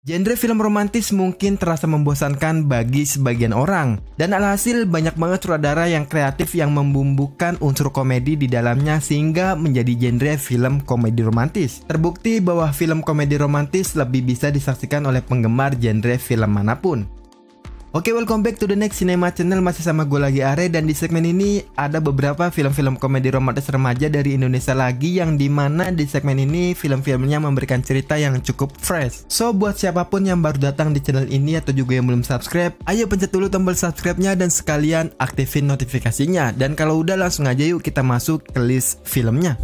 Genre film romantis mungkin terasa membosankan bagi sebagian orang, dan alhasil banyak banget sutradara yang kreatif yang membumbukan unsur komedi di dalamnya sehingga menjadi genre film komedi romantis. Terbukti bahwa film komedi romantis lebih bisa disaksikan oleh penggemar genre film manapun. Oke, welcome back to the next cinema channel, masih sama gue lagi Are, dan di segmen ini ada beberapa film-film komedi romantis remaja dari Indonesia lagi, yang dimana di segmen ini film-filmnya memberikan cerita yang cukup fresh. So buat siapapun yang baru datang di channel ini atau juga yang belum subscribe, ayo pencet dulu tombol subscribe-nya dan sekalian aktifin notifikasinya. Dan kalau udah, langsung aja yuk kita masuk ke list filmnya.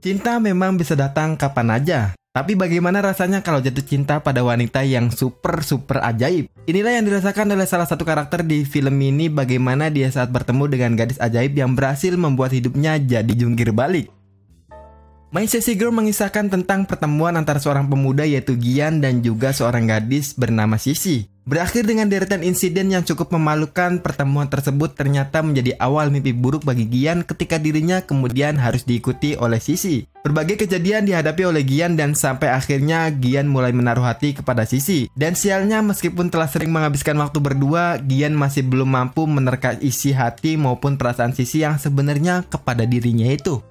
Cinta memang bisa datang kapan aja, tapi bagaimana rasanya kalau jatuh cinta pada wanita yang super ajaib? Inilah yang dirasakan oleh salah satu karakter di film ini, bagaimana dia saat bertemu dengan gadis ajaib yang berhasil membuat hidupnya jadi jungkir balik. My Sassy Girl mengisahkan tentang pertemuan antara seorang pemuda yaitu Gian dan juga seorang gadis bernama Sisi. Berakhir dengan deretan insiden yang cukup memalukan. Pertemuan tersebut ternyata menjadi awal mimpi buruk bagi Gian ketika dirinya kemudian harus diikuti oleh Sisi. Berbagai kejadian dihadapi oleh Gian dan sampai akhirnya Gian mulai menaruh hati kepada Sisi. Dan sialnya, meskipun telah sering menghabiskan waktu berdua, Gian masih belum mampu menerka isi hati maupun perasaan Sisi yang sebenarnya kepada dirinya itu.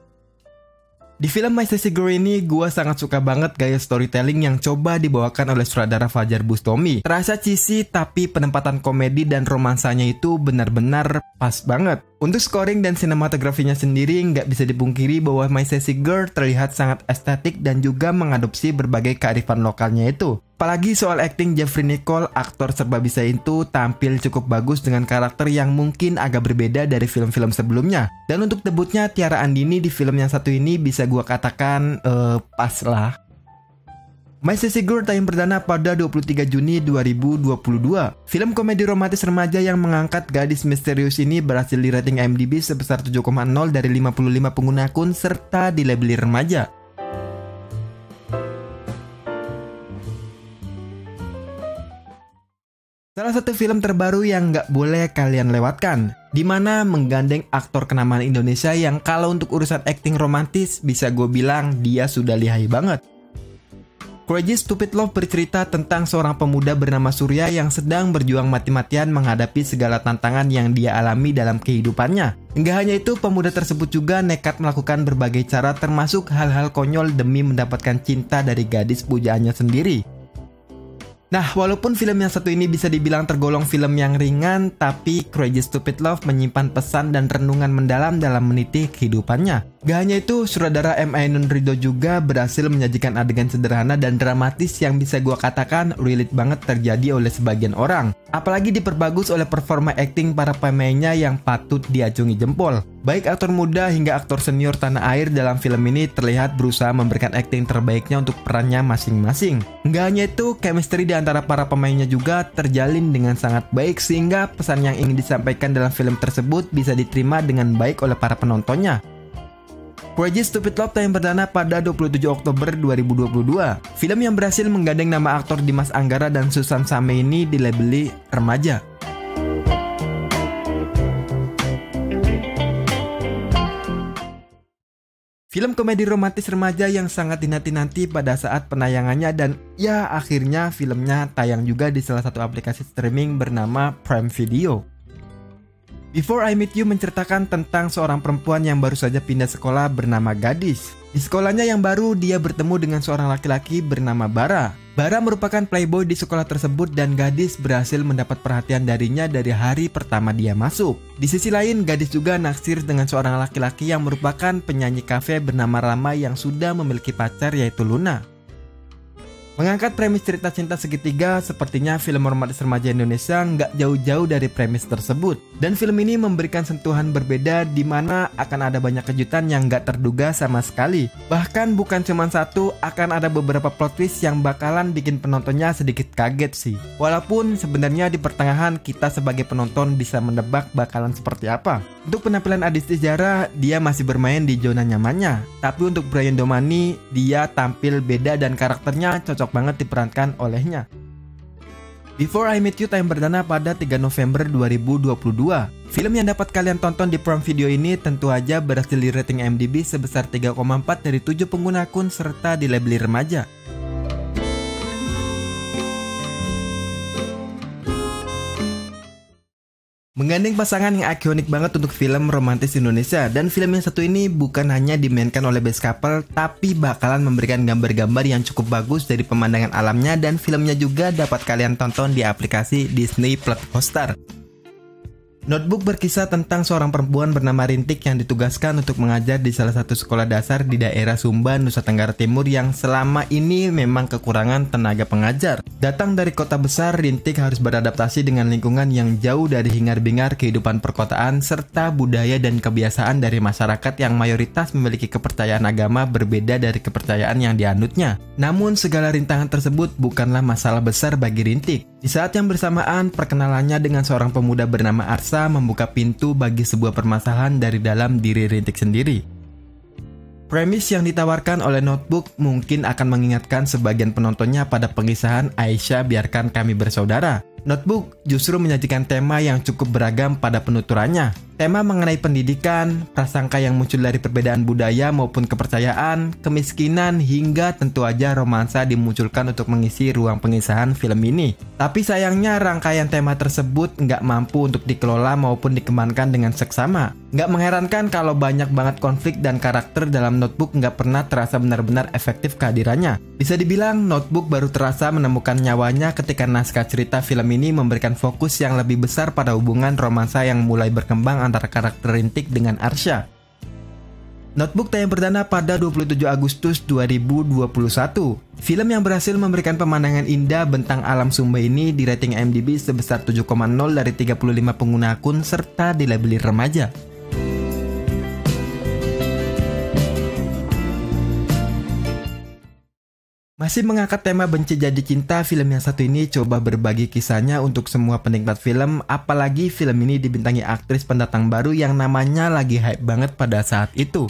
Di film My Sassy Girl ini, gue sangat suka banget gaya storytelling yang coba dibawakan oleh sutradara Fajar Bustami. Terasa cheesy, tapi penempatan komedi dan romansanya itu benar-benar pas banget. Untuk scoring dan sinematografinya sendiri, nggak bisa dipungkiri bahwa My Sassy Girl terlihat sangat estetik dan juga mengadopsi berbagai kearifan lokalnya itu. Apalagi soal acting Jeffrey Nicole, aktor serba bisa itu tampil cukup bagus dengan karakter yang mungkin agak berbeda dari film-film sebelumnya. Dan untuk debutnya Tiara Andini di film yang satu ini bisa gua katakan pas lah. My Sassy Girl tayang perdana pada 23 Juni 2022. Film komedi romantis remaja yang mengangkat gadis misterius ini berhasil di rating IMDb sebesar 7,0 dari 55 pengguna akun serta dilabeli remaja. Salah satu film terbaru yang nggak boleh kalian lewatkan, dimana menggandeng aktor kenamaan Indonesia yang kalau untuk urusan acting romantis bisa gue bilang dia sudah lihai banget. Crazy Stupid Love bercerita tentang seorang pemuda bernama Surya yang sedang berjuang mati-matian menghadapi segala tantangan yang dia alami dalam kehidupannya. Enggak hanya itu, pemuda tersebut juga nekat melakukan berbagai cara termasuk hal-hal konyol demi mendapatkan cinta dari gadis pujaannya sendiri. Nah, walaupun film yang satu ini bisa dibilang tergolong film yang ringan, tapi Crazy Stupid Love menyimpan pesan dan renungan mendalam dalam meniti kehidupannya. Gak hanya itu, sutradara M. Ainun Ridho juga berhasil menyajikan adegan sederhana dan dramatis yang bisa gua katakan relate banget terjadi oleh sebagian orang. Apalagi diperbagus oleh performa acting para pemainnya yang patut diacungi jempol. Baik aktor muda hingga aktor senior tanah air dalam film ini terlihat berusaha memberikan acting terbaiknya untuk perannya masing-masing. Nggak hanya itu, chemistry di antara para pemainnya juga terjalin dengan sangat baik sehingga pesan yang ingin disampaikan dalam film tersebut bisa diterima dengan baik oleh para penontonnya. Crazy Stupid Love tayang perdana pada 27 Oktober 2022. Film yang berhasil menggandeng nama aktor Dimas Anggara dan Susan Same ini dilabeli remaja. Film komedi romantis remaja yang sangat dinanti-nanti pada saat penayangannya, dan ya akhirnya filmnya tayang juga di salah satu aplikasi streaming bernama Prime Video. Before I Meet You menceritakan tentang seorang perempuan yang baru saja pindah sekolah bernama Gadis. Di sekolahnya yang baru, dia bertemu dengan seorang laki-laki bernama Bara. Bara merupakan playboy di sekolah tersebut dan Gadis berhasil mendapat perhatian darinya dari hari pertama dia masuk. Di sisi lain, Gadis juga naksir dengan seorang laki-laki yang merupakan penyanyi kafe bernama Rama yang sudah memiliki pacar yaitu Luna. Mengangkat premis cerita cinta segitiga, sepertinya film romantis remaja Indonesia nggak jauh-jauh dari premis tersebut. Dan film ini memberikan sentuhan berbeda di mana akan ada banyak kejutan yang nggak terduga sama sekali. Bahkan bukan cuma satu, akan ada beberapa plot twist yang bakalan bikin penontonnya sedikit kaget sih. Walaupun sebenarnya di pertengahan kita sebagai penonton bisa menebak bakalan seperti apa. Untuk penampilan Adis Tijara, dia masih bermain di zona nyamannya. Tapi untuk Brian Domani, dia tampil beda dan karakternya cocok banget diperankan olehnya. Before I Met You tayang perdana pada 3 November 2022. Film yang dapat kalian tonton di Prime Video ini tentu aja berhasil di rating IMDb sebesar 3,4 dari 7 pengguna akun serta dilabeli remaja. Menggandeng pasangan yang ikonik banget untuk film romantis Indonesia, dan film yang satu ini bukan hanya dimainkan oleh best couple, tapi bakalan memberikan gambar-gambar yang cukup bagus dari pemandangan alamnya, dan filmnya juga dapat kalian tonton di aplikasi Disney Plus Hotstar. Notebook berkisah tentang seorang perempuan bernama Rintik yang ditugaskan untuk mengajar di salah satu sekolah dasar di daerah Sumba, Nusa Tenggara Timur yang selama ini memang kekurangan tenaga pengajar. Datang dari kota besar, Rintik harus beradaptasi dengan lingkungan yang jauh dari hingar-bingar kehidupan perkotaan serta budaya dan kebiasaan dari masyarakat yang mayoritas memiliki kepercayaan agama berbeda dari kepercayaan yang dianutnya. Namun segala rintangan tersebut bukanlah masalah besar bagi Rintik. Di saat yang bersamaan, perkenalannya dengan seorang pemuda bernama Arsa membuka pintu bagi sebuah permasalahan dari dalam diri Rintik sendiri. Premis yang ditawarkan oleh Notebook mungkin akan mengingatkan sebagian penontonnya pada pengisahan Aisyah Biarkan Kami Bersaudara. Notebook justru menyajikan tema yang cukup beragam pada penuturannya. Tema mengenai pendidikan, prasangka yang muncul dari perbedaan budaya maupun kepercayaan, kemiskinan, hingga tentu aja romansa dimunculkan untuk mengisi ruang pengisahan film ini. Tapi sayangnya rangkaian tema tersebut nggak mampu untuk dikelola maupun dikembangkan dengan seksama. Nggak mengherankan kalau banyak banget konflik dan karakter dalam Notebook nggak pernah terasa benar-benar efektif kehadirannya. Bisa dibilang Notebook baru terasa menemukan nyawanya ketika naskah cerita film ini memberikan fokus yang lebih besar pada hubungan romansa yang mulai berkembang antara karakter Rintik dengan Arsya. Notebook tayang perdana pada 27 Agustus 2021. Film yang berhasil memberikan pemandangan indah bentang alam Sumba ini di rating IMDb sebesar 7,0 dari 35 pengguna akun serta dilabeli remaja. Masih mengangkat tema benci jadi cinta, film yang satu ini coba berbagi kisahnya untuk semua penikmat film, apalagi film ini dibintangi aktris pendatang baru yang namanya lagi hype banget pada saat itu.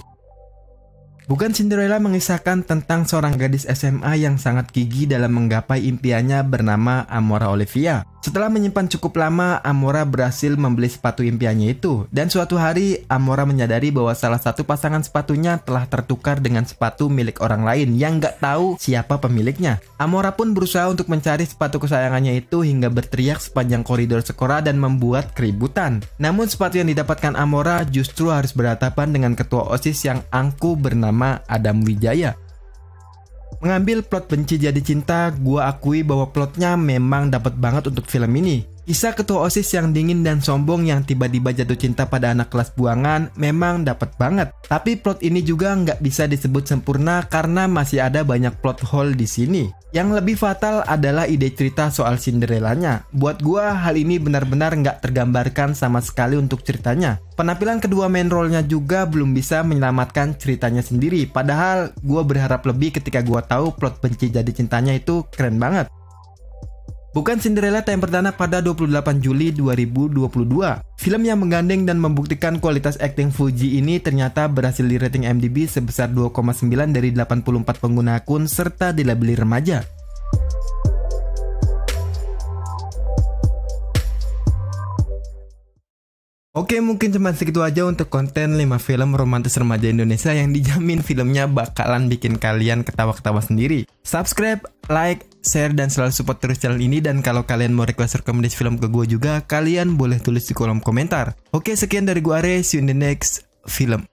Bukan Cinderella mengisahkan tentang seorang gadis SMA yang sangat gigih dalam menggapai impiannya bernama Amora Olivia. Setelah menyimpan cukup lama, Amora berhasil membeli sepatu impiannya itu. Dan suatu hari, Amora menyadari bahwa salah satu pasangan sepatunya telah tertukar dengan sepatu milik orang lain yang gak tahu siapa pemiliknya. Amora pun berusaha untuk mencari sepatu kesayangannya itu hingga berteriak sepanjang koridor sekolah dan membuat keributan. Namun sepatu yang didapatkan Amora justru harus berhadapan dengan ketua OSIS yang angkuh bernama Adam Wijaya. Mengambil plot benci jadi cinta, gua akui bahwa plotnya memang dapat banget untuk film ini. Kisah ketua OSIS yang dingin dan sombong yang tiba-tiba jatuh cinta pada anak kelas buangan memang dapat banget. Tapi plot ini juga nggak bisa disebut sempurna karena masih ada banyak plot hole di sini. Yang lebih fatal adalah ide cerita soal Cinderellanya. Buat gua hal ini benar-benar nggak tergambarkan sama sekali untuk ceritanya. Penampilan kedua main role-nya juga belum bisa menyelamatkan ceritanya sendiri. Padahal gua berharap lebih ketika gua tahu plot benci jadi cintanya itu keren banget. Bukan Cinderella tayang perdana pada 28 Juli 2022. Film yang menggandeng dan membuktikan kualitas akting Fuji ini ternyata berhasil di rating IMDb sebesar 2,9 dari 84 pengguna akun serta dilabeli remaja. Oke, mungkin cuma segitu aja untuk konten 5 film romantis remaja Indonesia yang dijamin filmnya bakalan bikin kalian ketawa-ketawa sendiri. Subscribe, like, share, dan selalu support terus channel ini. Dan kalau kalian mau request rekomendasi film ke gue juga, kalian boleh tulis di kolom komentar. Oke, sekian dari gue Are, see you in the next film.